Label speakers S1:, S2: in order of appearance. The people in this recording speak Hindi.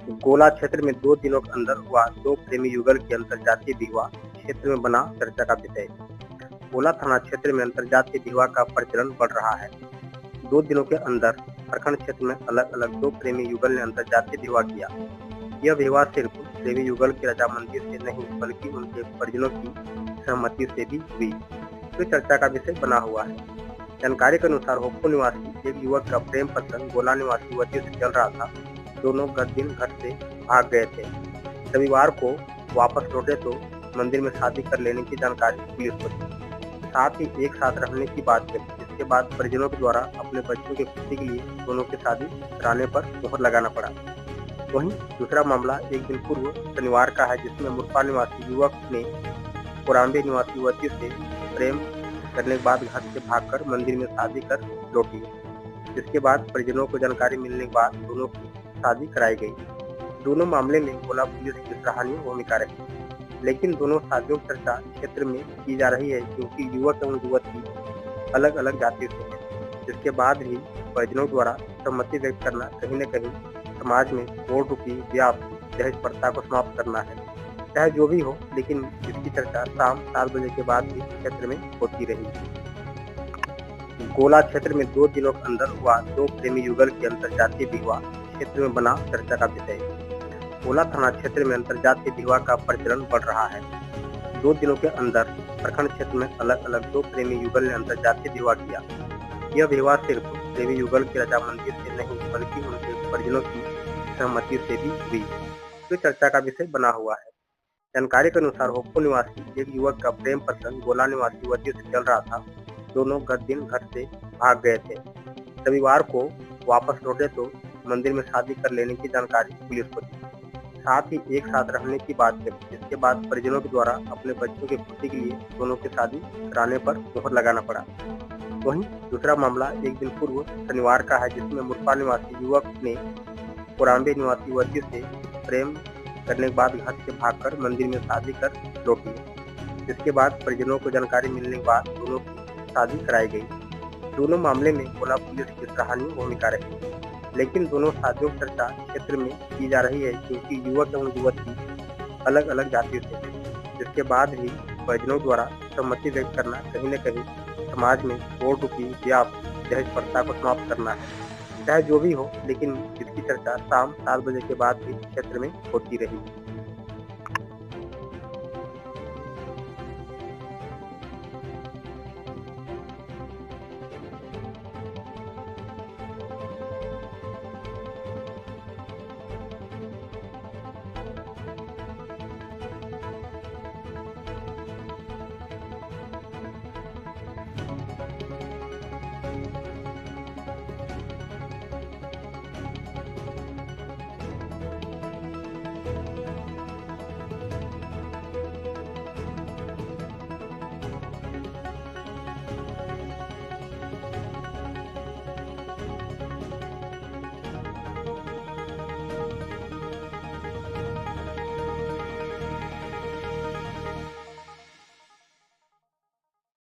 S1: गोला क्षेत्र में 2 दिनों के अंदर हुआ 2 प्रेमी युगल की अंतरजातीय विवाह क्षेत्र में बना चर्चा का विषय। गोला थाना क्षेत्र में अंतरजातीय विवाह का प्रचलन बढ़ रहा है। 2 दिनों के अंदर प्रखंड क्षेत्र में अलग अलग 2 प्रेमी युगल ने अंतरजातीय विवाह किया। यह विवाह सिर्फ प्रेमी युगल की रजामंदी से नहीं बल्कि उनके परिजनों की सहमति से भी हुई, तो चर्चा का विषय बना हुआ है। जानकारी के अनुसार होप्पो निवासी एक युवक का प्रेम प्रसंग गोला निवासी युवती से चल रहा था। दोनों गत दिन घर से भाग गए थे। रविवार को वापस लौटे तो मंदिर में शादी कर लेने की जानकारी पुलिस को दी। साथ ही एक साथ रहने की बात कही, जिसके बाद परिजनों के द्वारा अपने बच्चों की खुशी के लिए दोनों की शादी कराने पर मोहर लगाना पड़ा। वहीं दूसरा मामला एक दिन पूर्व शनिवार का है, जिसमें मुरपा निवासी युवक ने कोराम्बे निवासी युवती से प्रेम करने के बाद घर से भागकर मंदिर में शादी कर लौटी, जिसके बाद परिजनों को जानकारी मिलने के बाद दोनों की शादी कराई गई। दोनों मामले में गोला पुलिस की सराहनीय भूमिका रही, लेकिन दोनों शादियों की चर्चा क्षेत्र में की जा रही है क्योंकि युवक एवं युवती अलग अलग जाति से हैं, जिसके बाद भी परिजनों द्वारा सहमति व्यक्त करना कहीं न कहीं समाज में कोर्ट रूपी ब्याह दहेज प्रथा को समाप्त करना है। चाहे जो भी हो, लेकिन इसकी चर्चा शाम 7 बजे के बाद भी क्षेत्र में होती रही। गोला क्षेत्र में 2 दिनों के अंदर हुआ 2 प्रेमी युगल की अंतरजातीय विवाह क्षेत्र में बना चर्चा का विषय। गोला थाना क्षेत्र में अंतरजातीय विवाह का प्रचलन बढ़ रहा है। 2 दिनों के अंदर प्रखंड क्षेत्र में अलग अलग 2 प्रेमी युगल ने अंतरजातीय विवाह किया। यह विवाह सिर्फ प्रेमी युगल की रजामंदी से नहीं बल्कि उनके परिजनों की सहमति से भी हुई, तो चर्चा का विषय बना हुआ है। जानकारी के अनुसार होप्पो निवासी एक युवक का प्रेम प्रसंग गोला निवासी युवती से चल रहा था। दोनों गत दिन घर से भाग गए थे। रविवार को वापस लौटे तो मंदिर में शादी कर लेने की जानकारी पुलिस को दी। साथ ही एक साथ रहने की बात कही, जिसके बाद परिजनों के द्वारा अपने बच्चों की खुशी के लिए दोनों की शादी कराने पर मोहर लगाना पड़ा। वहीं दूसरा मामला एक दिन पूर्व शनिवार का है, जिसमें मुरपा निवासी युवक ने कोराम्बे निवासी युवती से प्रेम करने के बाद घर से भागकर मंदिर में शादी कर लौटी, जिसके बाद परिजनों को जानकारी मिलने के बाद दोनों की शादी कराई गई। दोनों मामले में गोला पुलिस की सराहनीय भूमिका रही, लेकिन दोनों शादियों की चर्चा क्षेत्र में की जा रही है क्योंकि युवक एवं युवती अलग अलग जाति से हैं, जिसके बाद भी परिजनों द्वारा सहमति व्यक्त करना कहीं न कहीं समाज में कोर्ट रूपी ब्याह दहेज प्रथा को समाप्त करना है। चाहे जो भी हो, लेकिन इसकी चर्चा शाम 7 बजे के बाद भी क्षेत्र में होती रही।